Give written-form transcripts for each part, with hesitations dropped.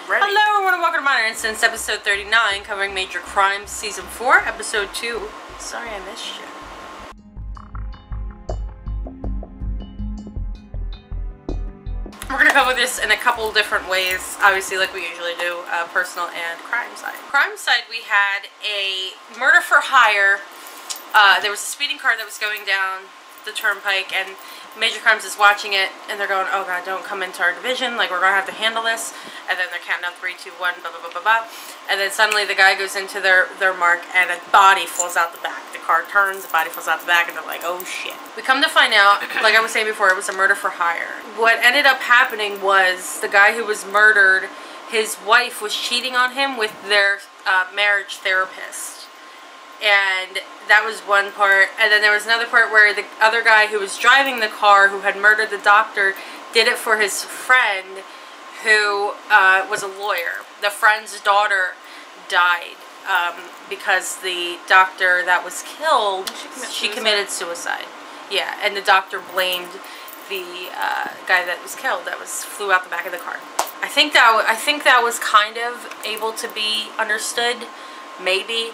Ready. Hello everyone and welcome to Minor Incidents, episode 39, covering Major Crimes, season 4, episode 2. Sorry I missed you. We're going to cover this in a couple different ways, obviously like we usually do, personal and crime side. Crime side, we had a murder for hire. There was a speeding car that was going down the turnpike, and Major Crimes is watching it, and they're going, oh god, don't come into our division, like we're gonna have to handle this. And then they're counting down 3, 2, 1, blah blah blah blah blah. And then suddenly the guy goes into their mark, and a body falls out the back. The car turns, the body falls out the back, and they're like, oh shit. We come to find out, like I was saying before, it was a murder for hire. What ended up happening was the guy who was murdered, his wife was cheating on him with their marriage therapist. And that was one part. And then there was another part where the other guy who was driving the car, who had murdered the doctor, did it for his friend who was a lawyer. The friend's daughter died because the doctor that was killed, she committed suicide. Yeah, and the doctor blamed the guy that was killed, that flew out the back of the car. I think that was kind of able to be understood, maybe.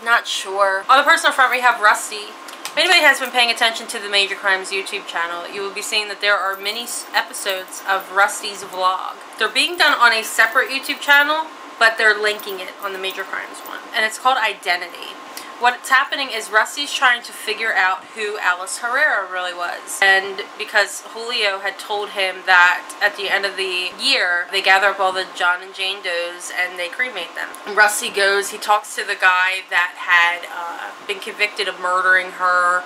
Not sure. On the personal front, we have Rusty. If anybody has been paying attention to the Major Crimes YouTube channel, you will be seeing that there are many episodes of Rusty's vlog. They're being done on a separate YouTube channel, but they're linking it on the Major Crimes one. And it's called Identity. What's happening is Rusty's trying to figure out who Alice Herrera really was. And because Julio had told him that at the end of the year, they gather up all the John and Jane Does and they cremate them. And Rusty goes, he talks to the guy that had been convicted of murdering her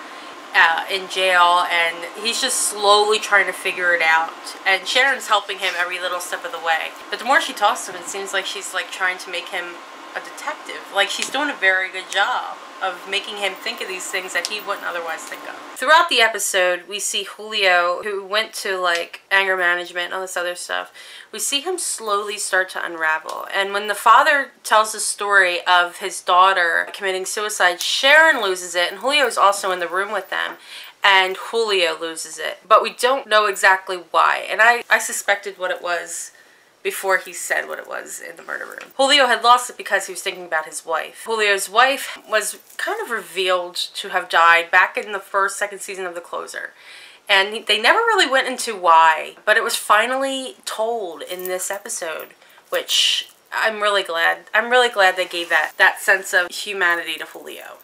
in jail, and he's just slowly trying to figure it out. And Sharon's helping him every little step of the way. But the more she talks to him, it seems like she's like trying to make him a detective. Like, she's doing a very good job of making him think of these things that he wouldn't otherwise think of. Throughout the episode, we see Julio, who went to like anger management and all this other stuff. We see him slowly start to unravel. And when the father tells the story of his daughter committing suicide, Sharon loses it, and Julio is also in the room with them. And Julio loses it. But we don't know exactly why. And I suspected what it was before he said what it was in the murder room. Julio had lost it because he was thinking about his wife. Julio's wife was kind of revealed to have died back in the second season of The Closer. And they never really went into why, but it was finally told in this episode, which I'm really glad they gave that sense of humanity to Julio.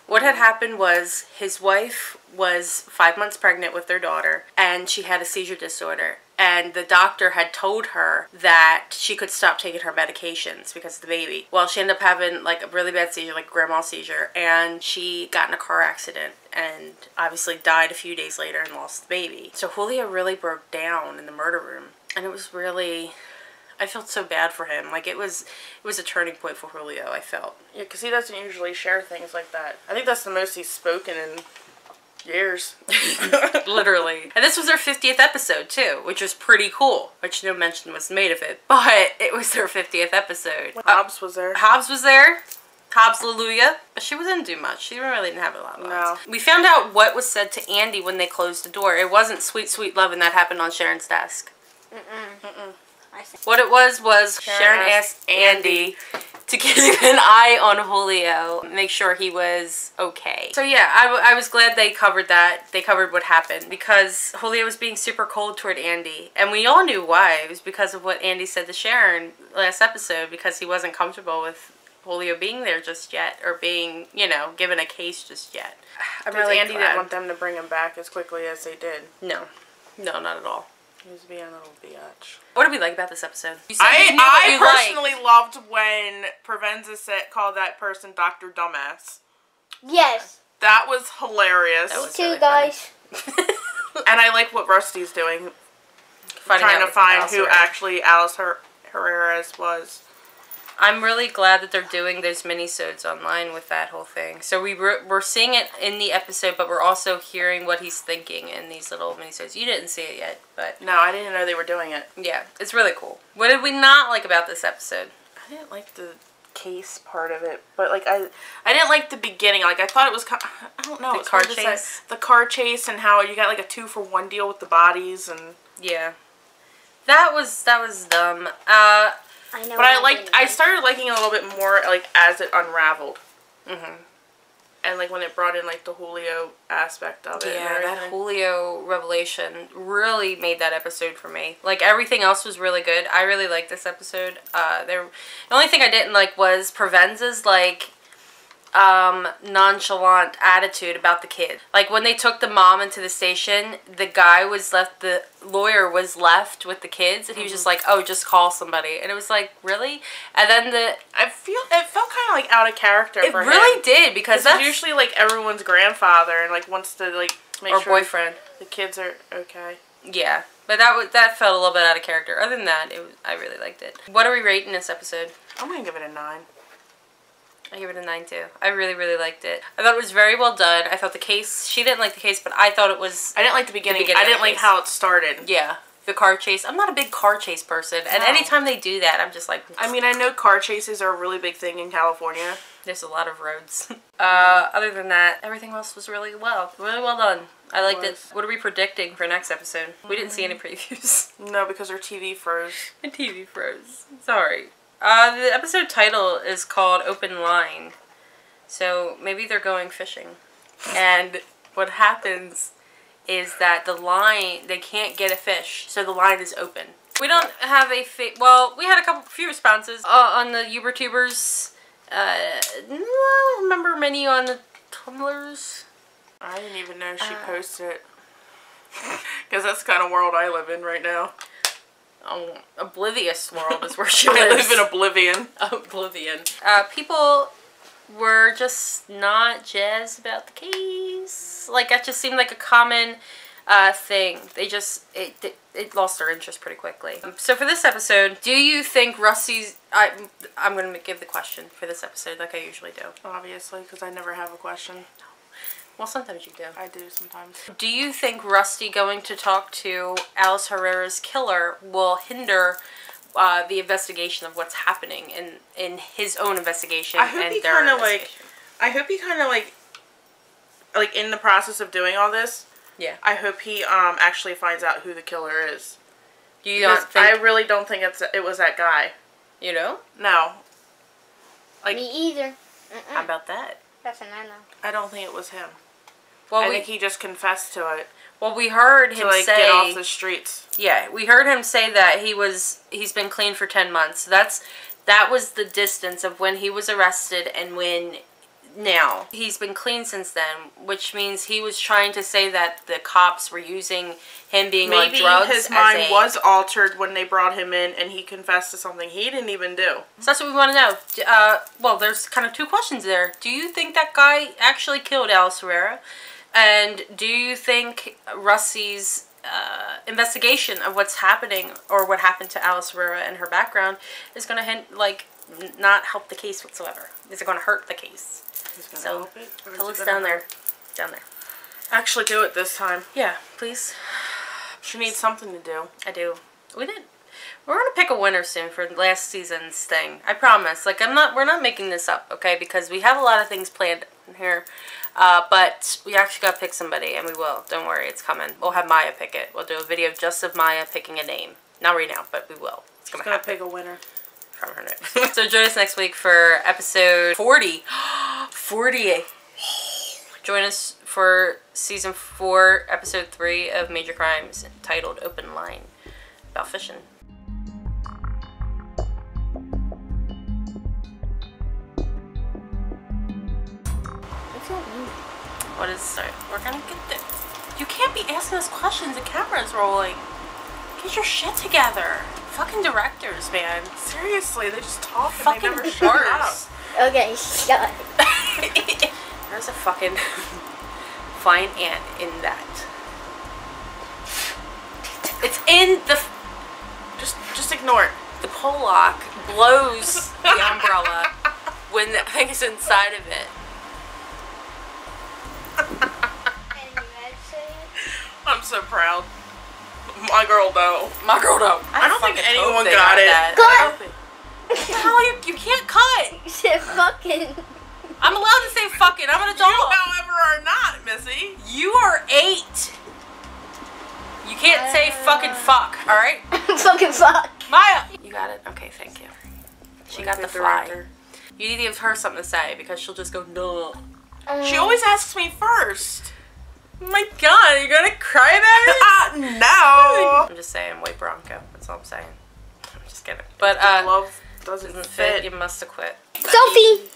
What had happened was his wife was 5 months pregnant with their daughter, and she had a seizure disorder. And the doctor had told her that she could stop taking her medications because of the baby. Well, she ended up having like a really bad seizure, like grandma seizure, and she got in a car accident and obviously died a few days later and lost the baby. So Julio really broke down in the murder room, and it was really, I felt so bad for him. Like it was a turning point for Julio, I felt. Yeah, because he doesn't usually share things like that. I think that's the most he's spoken in years. Literally. And this was their 50th episode too, which was pretty cool, which no mention was made of it, but it was their 50th episode. Hobbs was there. Hobbs was there. Hobbs Hallelujah. But she didn't do much. She really didn't have a lot of lines. No. We found out what was said to Andy when they closed the door. It wasn't sweet, sweet love, and that happened on Sharon's desk. What it was Sharon asked Andy to keep an eye on Julio, make sure he was okay. So yeah, I was glad they covered that. They covered what happened, because Julio was being super cold toward Andy. And we all knew why. It was because of what Andy said to Sharon last episode, because he wasn't comfortable with Julio being there just yet, or being, you know, given a case just yet. I'm really Andy glad. didn't want them to bring him back as quickly as they did. No, not at all. He was being a little biatch. What did we like about this episode? I personally loved when Provenza called that person Dr. Dumbass. Yes. That was hilarious. Me too, guys. And I like what Rusty's doing. Trying to find who actually Alice Herrera was. I'm really glad that they're doing those minisodes online with that whole thing. So we're seeing it in the episode, but we're also hearing what he's thinking in these little minisodes. You didn't see it yet, but... No, I didn't know they were doing it. Yeah, it's really cool. What did we not like about this episode? I didn't like the case part of it, but like I didn't like the beginning. Like I thought it was I don't know. The car chase? The car chase and how you got like a 2-for-1 deal with the bodies and... Yeah. That was dumb. I know. But I started liking it a little bit more, like, as it unraveled. Mm-hmm. And, like, when it brought in, like, the Julio aspect of it. Yeah, that Julio revelation really made that episode for me. Like, everything else was really good. I really liked this episode. The only thing I didn't like was Provenza's, like, nonchalant attitude about the kid. Like, when they took the mom into the station, the lawyer was left with the kids, and he was just like, oh, just call somebody. And it was like, really? And then it felt kind of like out of character for him. It really did, because that's usually like everyone's grandfather and like wants to like make sure boyfriend the kids are okay. Yeah, but that felt a little bit out of character. Other than that, I really liked it. What are we rating this episode? I'm gonna give it a 9. I give it a 9 too. I really, really liked it. I thought it was very well done. I thought the case, she didn't like the case, but I thought it was... I didn't like the beginning. I didn't like how it started. Yeah. The car chase. I'm not a big car chase person. And anytime they do that, I'm just like... I mean, I know car chases are a really big thing in California. There's a lot of roads. Other than that, everything else was really well done. I liked it. What are we predicting for next episode? We didn't see any previews. No, because our TV froze. My TV froze. Sorry. The episode title is called Open Line. So maybe they're going fishing. And what happens is that the line, they can't get a fish, so the line is open. We don't have a well, we had a few responses on the YouTubers. Remember many on the Tumblrs? I didn't even know she posted it. Because that's the kind of world I live in right now. Oh, oblivious world is where she lives. I live in oblivion. Oblivion. People were just not jazzed about the case. Like, that just seemed like a common thing. They just, it lost their interest pretty quickly. So for this episode, do you think Rusty's, I'm going to give the question for this episode like I usually do. Obviously, because I never have a question. Well, sometimes you do. I do sometimes. Do you think Rusty going to talk to Alice Herrera's killer will hinder the investigation of what's happening in his own investigation? I hope he kind of like in the process of doing all this. Yeah. I hope he actually finds out who the killer is. You don't think? I really don't think it was that guy. You know? No. Like, me either. How about that? That's a no-no. I don't think it was him. Well, I think he just confessed to it. Well, we heard him say, get off the streets. Yeah, we heard him say that he's been clean for 10 months. That was the distance of when he was arrested and when now. He's been clean since then, which means he was trying to say that the cops were using him being on drugs. Maybe his mind was altered when they brought him in and he confessed to something he didn't even do. So that's what we want to know. Well, there's kind of two questions there. Do you think that guy actually killed Alice Herrera? And do you think Rusty's investigation of what's happening or what happened to Alice Herrera and her background is going to not help the case whatsoever? Is it going to hurt the case? So help it, tell us down there. Actually do it this time. Yeah, please. She needs something to do. I do. We're gonna pick a winner soon for last season's thing. I promise. Like, we're not making this up, okay? Because we have a lot of things planned in here. But we actually gotta pick somebody, and we will. Don't worry, it's coming. We'll have Maya pick it. We'll do a video just of Maya picking a name. Not right now, but we will. It's gonna happen. Pick a winner. From her notes. So join us next week for episode 40. 40. Join us for season 4, episode 3 of Major Crimes, titled Open Line, about fishing. What is, sorry, we're gonna get this. You can't be asking us questions, the camera's rolling. Get your shit together. Fucking directors, man. Seriously, they just talk and fucking they never shut up. Okay, shut. There's a fucking fine ant in that. It's in the... Just ignore it. The pole lock blows the umbrella when the thing is inside of it. I'm so proud. My girl though. My girl though. I don't think anyone got it. Cut! Hell, you can't cut. You said fucking. I'm allowed to say fucking. I'm an adult. You, however, are not, Missy. You are 8. You can't say fucking fuck, alright? Fucking fuck. Maya, you got it? Okay, thank you. She got the fly. You need to give her something to say because she'll just go, no. She always asks me first. Oh my god, are you gonna cry about it? No. I'm just saying, white Bronco. That's all I'm saying. I'm just kidding. But, glove doesn't fit. You must have quit. Sophie!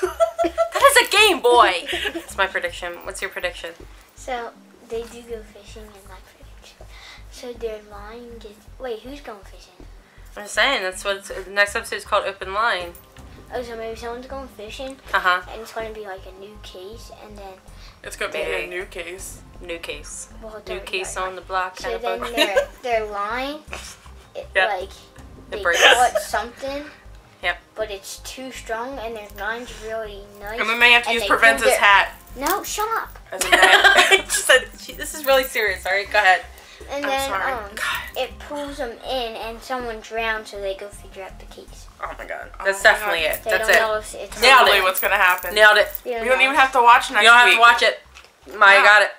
That is a game, boy! That's my prediction. What's your prediction? So, they do go fishing in my prediction. So their line gets... Wait, who's going fishing? I'm just saying, that's what the next episode is called, Open Line. Oh, so maybe someone's going fishing, and it's going to be like a new case, and then... It's going to be a new case. New case. Well, new case on the block. So then their line, like, they breaks. caught something, but it's too strong, and their line's really nice. And we may have to use Provenza's hat. No, shut up. As a net. She said, this is really serious, alright? Go ahead. And then it pulls them in, and someone drowns, so they go figure out the case. Oh my god. That's definitely it. That's it. Nailed it. What's going to happen. Nailed it. We don't even have to watch next week. You don't have to watch it. Maya got it.